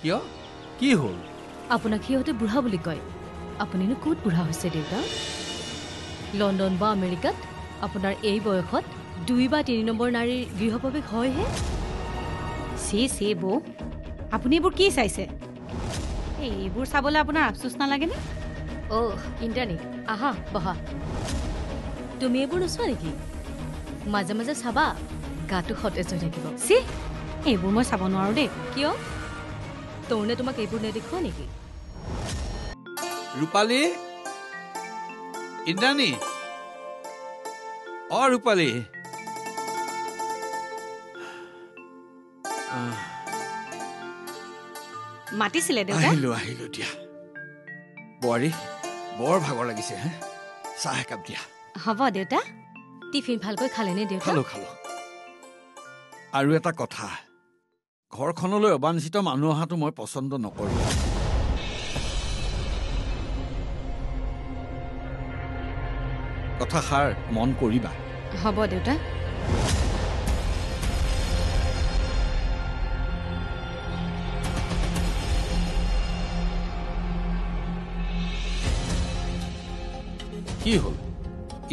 কিয় কি হ'ল আপোনাক সিহঁতে বুঢ়া বুলি কয় আপুনিনো ক'ত বুঢ়া হৈছে দেউতা লণ্ডন বা আমেৰিকাত আপোনাৰ এই বয়সত 2 বা 3 নম্বৰ নাৰীৰ গৃহপ্ৰৱেশ হয়হে চি বৌ আপুনি এইবোৰ কি চাইছে এইবোৰ চাবলৈ আপোনাৰ আফচোচ নালাগেনে ইন্দ্ৰাণী আহা বহা তুমি এইবোৰ নোচোৱা নেকি মাজে মাজে চাবা গাটো সতেজ হৈ থাকিব চি এইবোৰ মই চাব নোৱাৰো দেই কিয় তৌনে তোমাক এইবোৰ নেদেখুৱা নেকি ৰূপালী ইন্দ্ৰাণী ৰূপালী মাতিছিলে দেউতা আহিলো দিয়া বোৱাৰী বৰ ভাগৰ লাগিছে হে চাহ একাপ দিয়া হ'ব দেউতা টিফিন ভালকৈ খালেনে দেউতা খালো আৰু এটা কথা ঘৰখনলৈ অবাঞ্ছিত মানুহ অহাটো মই পচন্দ নকৰোঁ কথাষাৰ মন কৰিবা হ'ব দেউতা কি হ'ল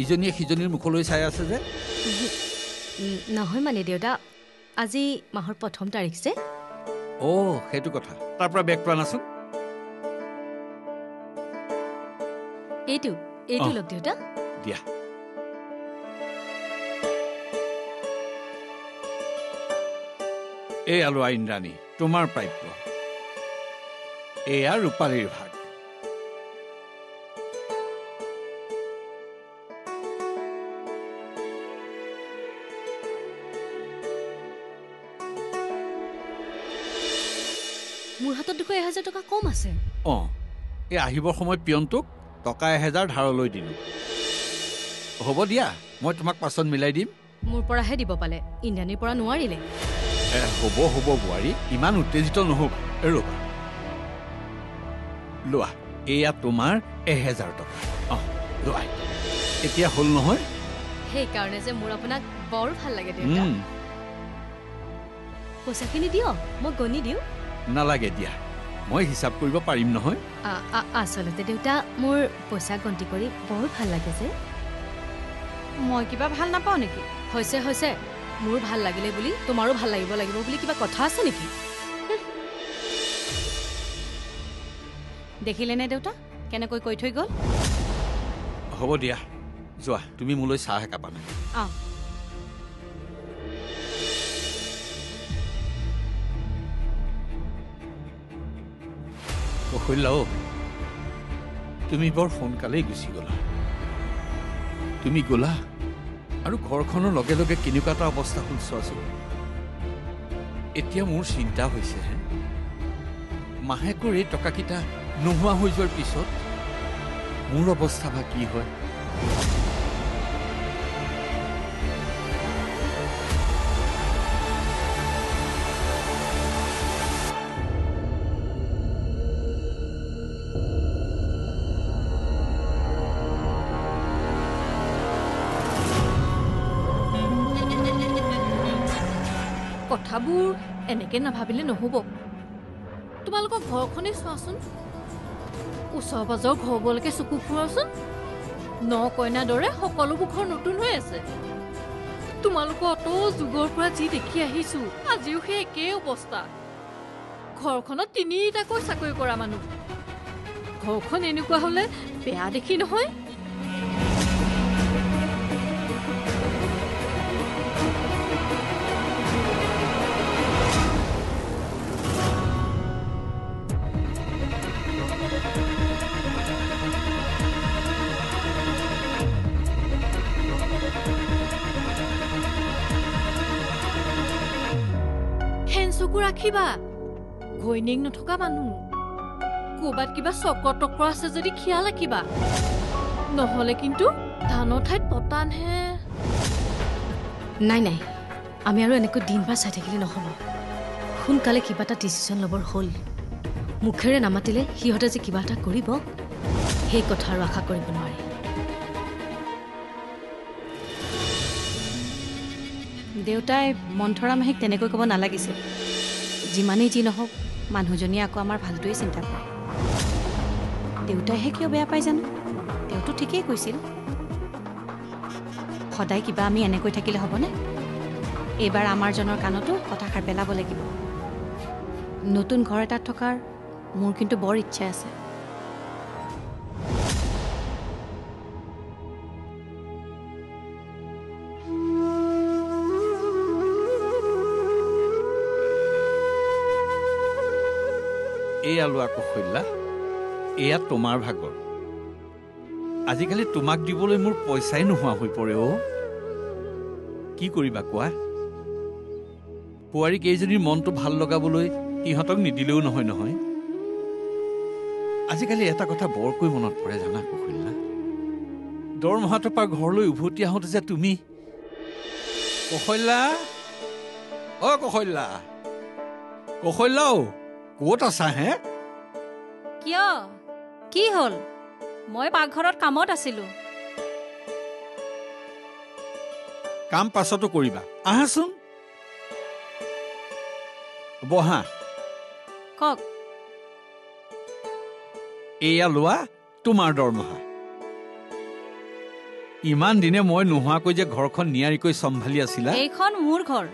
ইজনীয়ে সিজনীৰ মুখলৈ চাই আছে যে নহয় মানে দেউতা আজি মাহৰ 1ম তাৰিখ যে সেইটো কথা তাৰ পৰা বেগ পোৱা নাচোন এইটো লগ দেউতা দিয়া এয়া লোৱা ইন্দ্ৰাণী তোমাৰ প্ৰাপ্য এয়া ৰূপালীৰ ভাগ মোৰ হাতত দেখো 1000 টকা কম আছে এই আহিবৰ সময়ত পিয়নটোক টকা 1000 ধাৰলৈ দিলোঁ হ'ব দিয়া মই তোমাক পাছত মিলাই দিম মোৰ পৰাহে দিব পালে ইন্দ্ৰাণীৰ পৰা নোৱাৰিলে হ'ব বোৱাৰী ইমান উত্তেজিত নহ'বা ৰ'বা লোৱা এয়া তোমাৰ 1000 টকা লোৱা এতিয়া হ'ল নহয় সেইকাৰণে যে মোৰ আপোনাক বৰ ভাল লাগে দেউতা পইচাখিনি দিয়ক মই গণি দিওঁ নালাগে দিয়া মই হিচাপ কৰিব পাৰিম নহয় আচলতে দেউতা মোৰ পইচা গন্তি কৰি বৰ ভাল লাগে যে মই কিবা ভাল নাপাওঁ নেকি হৈছে মোৰ ভাল লাগিলে বুলি তোমাৰো ভাল লাগিব বুলি কিবা কথা আছে নেকি দেখিলেনে দেউতা কেনেকৈ কৈ থৈ গ'ল হ'ব দিয়া যোৱা তুমি মোলৈ চাহ একাপ আনা তুমি বৰ সোনকালেই গুচি গ'লা তুমি গ'লা আৰু ঘৰখনৰ লগে লগে কেনেকুৱা এটা অৱস্থা হ'ল চোৱাচোন এতিয়া মোৰ চিন্তা হৈছে মাহেকৰ এই টকাকেইটা নোহোৱা হৈ যোৱাৰ পিছত মোৰ অৱস্থা বা কি হয় কথাবোৰ এনেকে নাভাবিলে নহ'ব তোমালোকৰ ঘৰখনেই চোৱাচোন ওচৰ পাজৰ ঘৰবোৰলৈকে চকু ফুৰাচোন কইনাৰ দৰে সকলোবোৰ ঘৰ নতুন হৈ আছে তোমালোকৰ অত যুগৰ পৰা যি দেখি আহিছো আজিও সেই একেই অৱস্থা ঘৰখনত 3টাকৈ চাকৰি কৰা মানুহ ঘৰখন এনেকুৱা হ'লে বেয়া দেখি নহয় ৰাখিবা ঘৈণীক নথকা মানুহ ক'বাত কিবা চক্ৰ টক্ৰ আছে যদি খিয়াল ৰাখিবা নহ'লে কিন্তু ধানৰ ঠাইত পতানহে নাই আমি আৰু এনেকৈ দিনবাৰ চাই থাকিলে নহ'ব সোনকালে কিবা এটা ডিচিশ্যন ল'বৰ হ'ল মুখেৰে নামাতিলে সিহঁতে যে কিবা এটা কৰিব সেই কথা আৰু আশা কৰিব নোৱাৰি দেউতাই মন্থৰা মাহীক তেনেকৈ ক'ব নালাগিছিল যিমানেই যি নহওক মানুহজনীয়ে আকৌ আমাৰ ভালটোৱে চিন্তা কৰে। দেউতাইহে কিয় বেয়া পাই জানো? তেওঁতো ঠিকেই কৈছিল। সদায় কিবা আমি এনেকৈ থাকিলে হ'বনে? এইবাৰ আমাৰজনৰ কাণতো কথাষাৰ পেলাব লাগিব। নতুন ঘৰ এটাত থকাৰ মোৰ কিন্তু বৰ ইচ্ছা আছে। এয়া লোৱা কৌশল্যা, এয়া তোমাৰ ভাগৰ। আজিকালি তোমাক দিবলৈ মোৰ পইচাই নোহোৱা হৈ পৰে অ'। কি কৰিবা কোৱা? বোৱাৰী কেইজনীৰ মনটো ভাল লগাবলৈ সিহঁতক নিদিলেও নহয় নহয়। আজিকালি এটা কথা বৰকৈ মনত পৰে জানা কৌশল্যা, দৰমহাটোৰ পৰা ঘৰলৈ উভতি আহোঁতে যে তুমি কৌশল্যা, অ' কৌশল্যা, কৌশল্যা অ' ক'ত আছা হে? কিয়? কি হ'ল? মই পাকঘৰত কামত আছিলোঁ। কাম পাছতো কৰিবা, আহাচোন। বহা। কওক। এয়া লোৱা তোমাৰ দৰমহা। ইমান দিনে মই নোহোৱাকৈ যে ঘৰখন নিয়াৰিকৈ চম্ভালি আছিলা। এইখন মোৰ ঘৰ,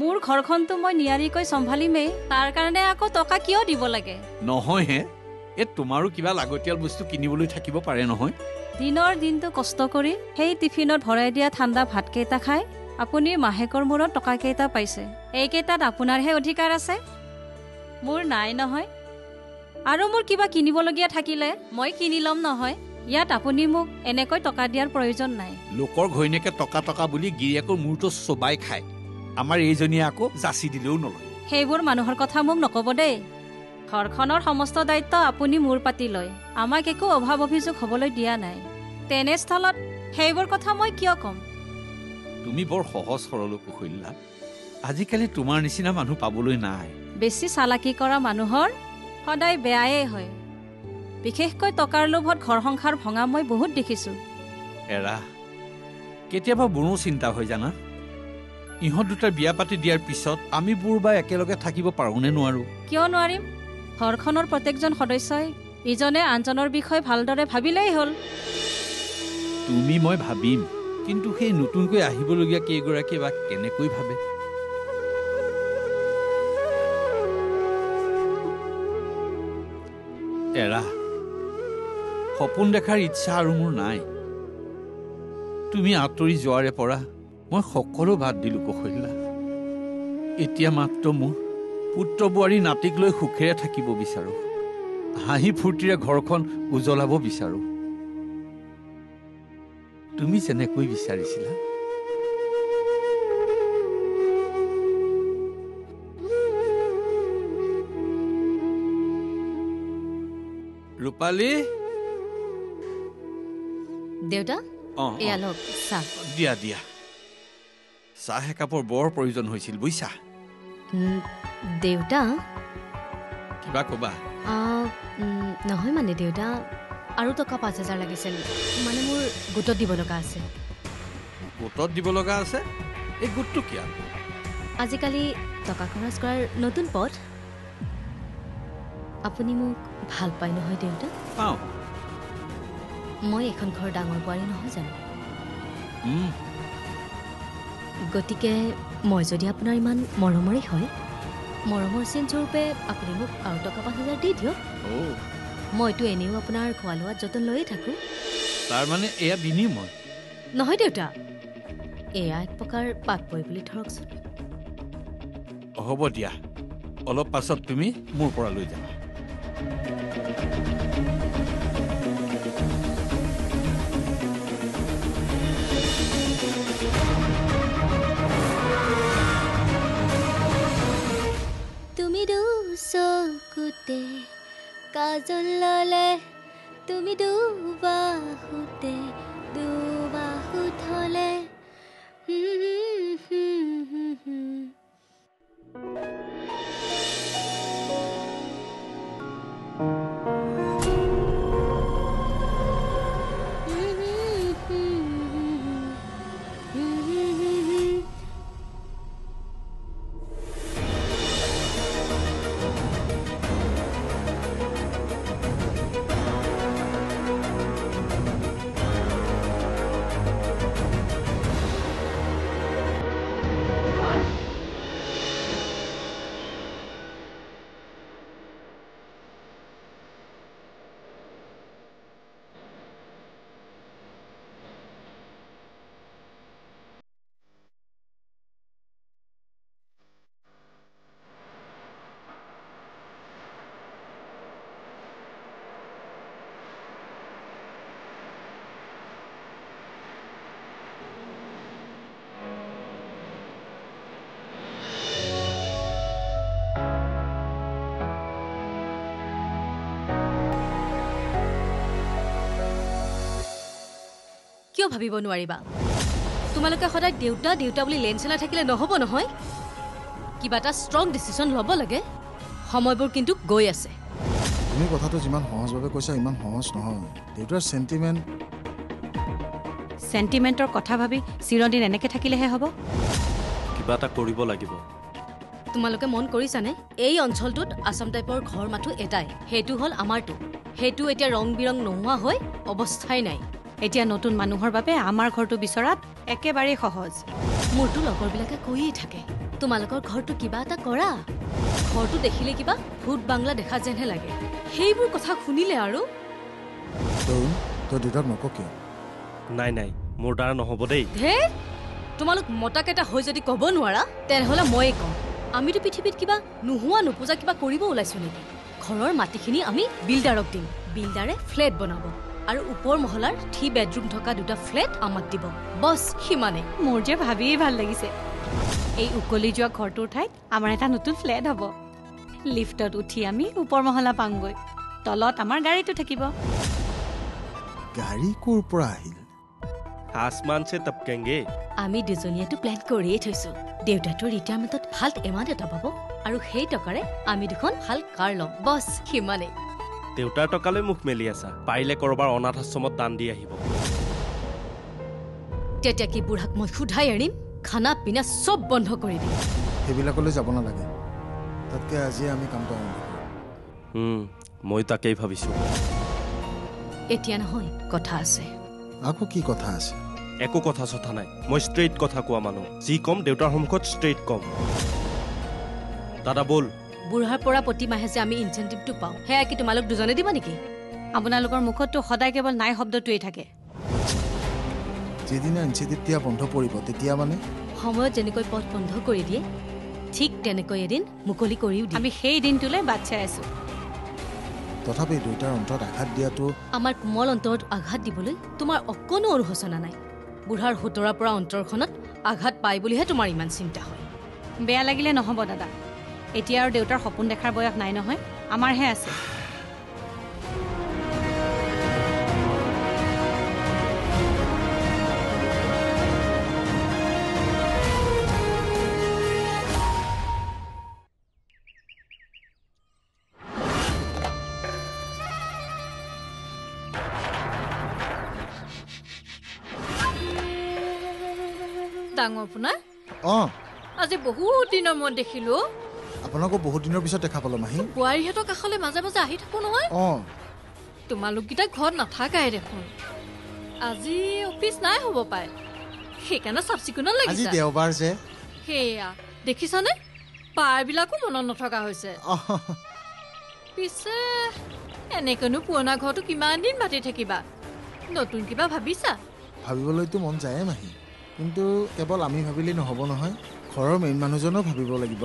মোৰ ঘৰখনতো মই নিয়াৰিকৈ চম্ভালিমেই। তাৰ কাৰণে আকৌ টকা কিয় দিব লাগে? নহয় হে, তোমাৰো কিবা লাগতিয়াল বস্তু কিনিবলৈ থাকিব পাৰে নহয়। দিনৰ দিনটো কষ্ট কৰি সেই টিফিনত ভৰাই দিয়া ঠাণ্ডা ভাতকেইটা খাই আপুনি মাহেকৰ মূৰত টকাকেইটা পাইছে। এইকেইটাত আপোনাৰহে অধিকাৰ আছে, মোৰ নাই নহয়। আৰু মোৰ কিবা কিনিবলগীয়া থাকিলে মই কিনি ল'ম নহয়। ইয়াত আপুনি মোক এনেকৈ টকা দিয়াৰ প্ৰয়োজন নাই। লোকৰ ঘৈণীয়েকে টকা টকা বুলি গিৰিয়েকৰ মূৰটো চবাই খায়, আমাৰ এইজনীয়ে আকৌ যাচি দিলেও নলয়। সেইবোৰ মানুহৰ কথা মোক নক'ব দেই। ঘৰখনৰ সমস্ত দায়িত্ব আপুনি মূৰ পাতি লয়, আমাক একো অভাৱ অভিযোগ হ'বলৈ দিয়া নাই। তেনেস্থলত সেইবোৰ কথা মই কিয় ক'ম? তুমি বৰ সহজ সৰল কৌশল্যা, আজিকালি তোমাৰ নিচিনা মানুহ পাবলৈ নাই। বেছি চালাকি কৰা মানুহৰ সদায় বেয়াই হয়। বিশেষকৈ টকাৰ লোভত ঘৰ সংসাৰ ভঙা মই বহুত দেখিছোঁ। এৰা, কেতিয়াবা মোৰো চিন্তা হয় জানা, ইহঁত দুটাৰ বিয়া পাতি দিয়াৰ পিছত আমি বুঢ়া একেলগে থাকিব পাৰোঁনে নোৱাৰোঁ? কিয় নোৱাৰিম? ঘৰখনৰ প্ৰত্যেকজন সদস্যই ইজনে আনজনৰ বিষয়ে ভালদৰে ভাবিলেই হ'ল। তুমি মই ভাবিম, কিন্তু সেই নতুনকৈ আহিবলগীয়া কেইগৰাকীয়ে বা কেনেকৈ ভাবে? এৰা, সপোন দেখাৰ ইচ্ছা আৰু মোৰ নাই। তুমি আঁতৰি যোৱাৰে পৰা মই সকলো বাদ দিলোঁ কৌশল্যা। এতিয়া মাত্ৰ মোৰ পুত্ৰ বোৱাৰী নাতিক লৈ সুখেৰে থাকিব বিচাৰোঁ, হাঁহি ফূৰ্তিৰে ঘৰখন উজ্বলাব বিচাৰোঁ, তুমি যেনেকৈ বিচাৰিছিলা। ৰূপালী, দেউতা, এয়া লওক চাহ। দিয়া দিয়া, চাহ একাপৰ বৰ প্ৰয়োজন হৈছিল বুজিছা। দেউতা, কিবা ক'বা? নহয় মানে দেউতা, আৰু টকা 5,000 লাগিছিল, মানে মোৰ গোটত দিব লগা আছে। গোটত দিব লগা আছে? এই গোটটো কিয়? আজিকালি টকা খৰচ কৰাৰ নতুন পথ। আপুনি মোক ভাল পায় নহয় দেউতা? পাওঁ। মই এখন ঘৰ ডাঙৰ বোৱাৰী নহয় জানো? গতিকে মই যদি আপোনাৰ ইমান মৰমৰে হয়, মৰমৰ চিন স্বৰূপে আপুনি মোক আৰু টকা 5,000 দি দিয়ক। মইতো এনেও আপোনাৰ খোৱা লোৱাত যতন লৈয়ে থাকোঁ। তাৰমানে এয়া বিনিময়? নহয় দেউতা, এয়া এক প্ৰকাৰ পাতপই বুলি ধৰকচোন। হ'ব দিয়া, অলপ পাছত তুমি মোৰ পৰা লৈ যাবা। তুমি দুচকুতে কাজল ললে, তুমি দুবাহুতে দুবাহু থলে, কিয় ভাবিব নোৱাৰিবা তোমালোকে সদায় দেউতা দেউতা বুলি লেন চলাই থাকিলে নহ'ব নহয় কিবা এটা ষ্ট্ৰং ডিচিশ্যন ল'ব লাগে সময়বোৰ কিন্তু গৈ আছে তুমি কথাটো যিমান সহজভাৱে কৈছা ইমান সহজ নহয় দেউতাৰ চেণ্টিমেণ্টৰ কথা ভাবি চিৰদিন এনেকৈ থাকিলেহে হ'ব কিবা এটা কৰিব লাগিব তোমালোকে মন কৰিছানে এই অঞ্চলটোত আসাম টাইপৰ ঘৰ মাথো এটাই সেইটো হ'ল আমাৰটো সেইটো এতিয়া ৰং বিৰং নোহোৱা হৈ অৱস্থাই নাই এতিয়া নতুন মানুহৰ বাবে আমাৰ ঘৰটো বিচৰাত একেবাৰেই সহজ মোৰতো লগৰবিলাকে কৈয়ে থাকে তোমালোকৰ ঘৰটো কিবা এটা কৰা ঘৰটো দেখিলে কিবা ভূত বাংলা দেখা যেনহে লাগে সেইবোৰ কথা শুনিলে আৰু তৰুণ তই দেউতাক নক কিয় নাই নাই মোৰ দ্বাৰা নহ'ব দেই হে তোমালোক মতাকেইটা হৈ যদি ক'ব নোৱাৰা তেনেহ'লে ময়ে ক'ম আমিতো পৃথিৱীত কিবা নোহোৱা নোপোজা কিবা কৰিব ওলাইছো নেকি ঘৰৰ মাটিখিনি আমি বিল্ডাৰক দিম বিল্ডাৰে ফ্লেট বনাব আৰু ওপৰ মহলাৰ 3 বেডৰুম থকা 2টা ফ্লেট আমাক দিব বছ সিমানে মোৰ যে ভাবিয়েই ভাল লাগিছে এই উকলি যোৱা ঘৰটোৰ ঠাইত আমাৰ এটা নতুন ফ্লেট হ'ব লিফ্টত উঠি আমি ওপৰ মহলা পামগৈ তলত আমাৰ গাড়ীটো থাকিব গাড়ী ক'ৰ পৰা আহিল আসমান সে টপকেংগে আমি দুজনীয়েতো প্লেন কৰিয়ে থৈছো দেউতাটো ৰিটায়াৰমেণ্টত ভাল এমাউণ্ট এটা পাব আৰু সেই টকাৰে আমি দুখন ভাল কাৰ ল'ম বছ সিমানে দেউতাৰ টকালৈ মুখ মেলি আছা পাৰিলে কৰবাৰ অনাথ আশ্ৰমত দান দি আহিব তেতিয়া কি বুঢ়াক মই সোধাই আনিম খানা পিনা চব বন্ধ কৰি দিম সেইবিলাকলৈ যাব নালাগে তাতকৈ আজিয়ে আমি কামটো আৰম্ভ কৰিম মই তাকেই ভাবিছো এতিয়া নহয় কথা আছে আকৌ কি কথা আছে একো কথা চথা নাই মই ষ্ট্ৰেইট কথা কোৱা মানুহ যি কম দেউতাৰ সন্মুখত ষ্ট্ৰেইট কম দাদা বল বুঢ়াৰ পৰা প্ৰতি মাহে যে আমি ইনচেণ্টিভটো পাওঁ সেয়া কি তোমালোক দুজনে দিবা নেকি আপোনালোকৰ মুখততো সদায় কেৱল নাই শব্দটোৱেই থাকে যিদিনা ইনচেণ্টিভ দিয়া বন্ধ পৰিব তেতিয়া মানে সময়ত যেনেকৈ পথ বন্ধ কৰি দিয়ে ঠিক তেনেকৈ এদিন মুকলি কৰিও দিম আমি সেই দিনটোলৈ বাট চাই আছো তথাপি দেউতাৰ অন্তৰত আঘাত দিয়াটো আমাৰ কোমল অন্তৰত আঘাত দিবলৈ তোমাৰ অকণো অনুশোচনা নাই বুঢ়াৰ সোতৰাৰ পৰা অন্তৰখনত আঘাত পায় বুলিহে তোমাৰ ইমান চিন্তা হয় বেয়া লাগিলে নহ'ব দাদা এতিয়া আৰু দেউতাৰ সপোন দেখাৰ বয়স নাই নহয় আমাৰহে আছে ডাঙৰ পোনা অঁ আজি বহুত দিনৰ মূৰত দেখিলো আপোনাকো বহুত দিনৰ পিছত দেখা পালোঁ মাহী বোৱাৰীহঁতৰ কাষলৈ মাজে মাজে আহি থাকো নহয় অঁ তোমালোককেইটা ঘৰত নাথাকাই দেখোন আজি অফিচ নাই হ'ব পাৰে সেইকাৰণে চাফ চিকুণত আজি লাগিছে দেওবাৰ যে সেয়া দেখিছানে পাৰবিলাকো মনত নথকা হৈছে অঁ পিছে এনেকৈনো পুৰণা ঘৰটো কিমান দিন মাতি থাকিবা নতুন কিবা ভাবিছা ভাবিবলৈতো মন যায়ে মাহী কিন্তু কেৱল আমি ভাবিলেই নহ'ব নহয় ঘৰৰ মেইন মানুহজনেও ভাবিব লাগিব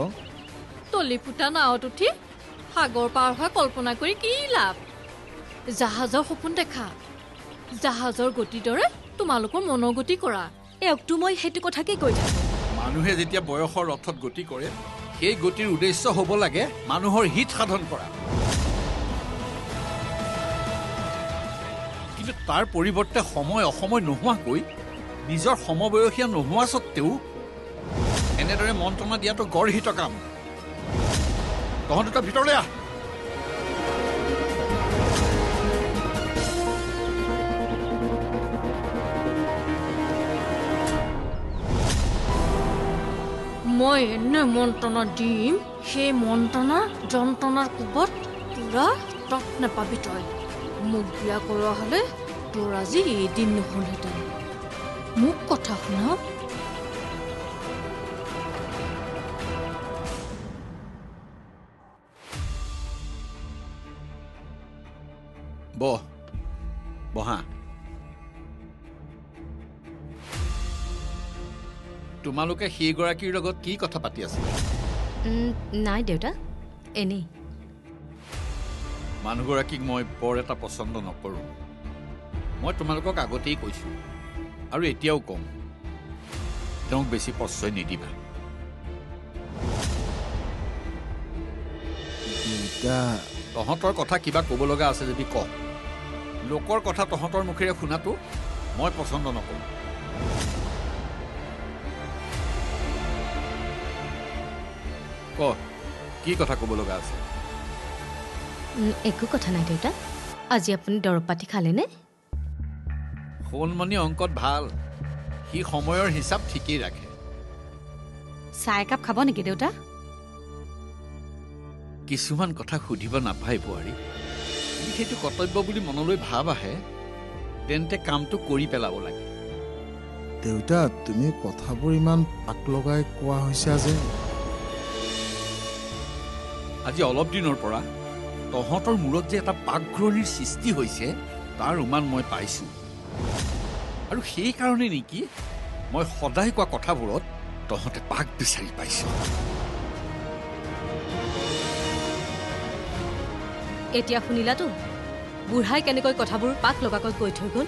তলি ফুটা নাৱত উঠি সাগৰ পাৰ হোৱা কল্পনা কৰি কি লাভ জাহাজৰ সপোন দেখা জাহাজৰ গতিৰ দৰে তোমালোকৰ মনোগতি কৰা এওঁকতো মই সেইটো কথাকে কৈ থাকো মানুহে যেতিয়া বয়সৰ ৰথত গতি কৰে সেই গতিৰ উদ্দেশ্য হ'ব লাগে মানুহৰ হিত সাধন কৰা কিন্তু তাৰ পৰিৱৰ্তে সময় অসময় নোহোৱাকৈ নিজৰ সমবয়সীয়া নোহোৱা স্বত্তেও এনেদৰে মন্ত্ৰণা দিয়াটো গৰ্হিত কাম তহঁত দুটা ভিতৰলৈ আহ মই এনে মন্ত্ৰণা দিম সেই মন্ত্ৰণাৰ যন্ত্ৰণাৰ কোবত তোৰা তত নাপাবি তই মোক বিয়া কৰোৱা হ'লে তোৰ আজি এদিন নহ'লহেঁতেন মোক কথা শুনা বহা তোমালোকে সেইগৰাকীৰ লগত কি কথা পাতি আছিলা নাই দেউতা এনেই মানুহগৰাকীক মই বৰ এটা পচন্দ নকৰোঁ মই তোমালোকক আগতেই কৈছোঁ আৰু এতিয়াও কম তেওঁক বেছি প্ৰশ্ৰয় নিদিবা দেউতা তহঁতৰ কথা কিবা ক'ব লগা আছে যদি ক লোকৰ কথা তহঁতৰ মুখেৰে শুনাটো মই পচন্দ নকৰোঁ। ক কি কথা ক'ব লগা আছে? একো কথা নাই দেউতা। আজি আপুনি দৰৱ পাতি খালেনে? সোণমণি অংকত ভাল, সি সময়ৰ হিচাপ ঠিকেই ৰাখে। চাহ একাপ খাব নেকি দেউতা? কিছুমান কথা সুধিব নাপায় বোৱাৰী। সেইটো কৰ্তব্য বুলি মনলৈ ভাৱ আহে তেন্তে কামটো কৰি পেলাব লাগে। দেউতা, তুমি কথাবোৰ ইমান পাক লগাই কোৱা হৈছা যে। আজি অলপ দিনৰ পৰা তহঁতৰ মূৰত যে এটা পাকঘূৰণিৰ সৃষ্টি হৈছে তাৰ উমান মই পাইছোঁ। আৰু সেইকাৰণে নেকি মই সদায় কোৱা কথাবোৰত তহঁতে পাক বিচাৰি পাইছ। এতিয়া শুনিলাতো বুঢ়াই কেনেকৈ কথাবোৰ পাক লগাকৈ কৈ থৈ গ'ল।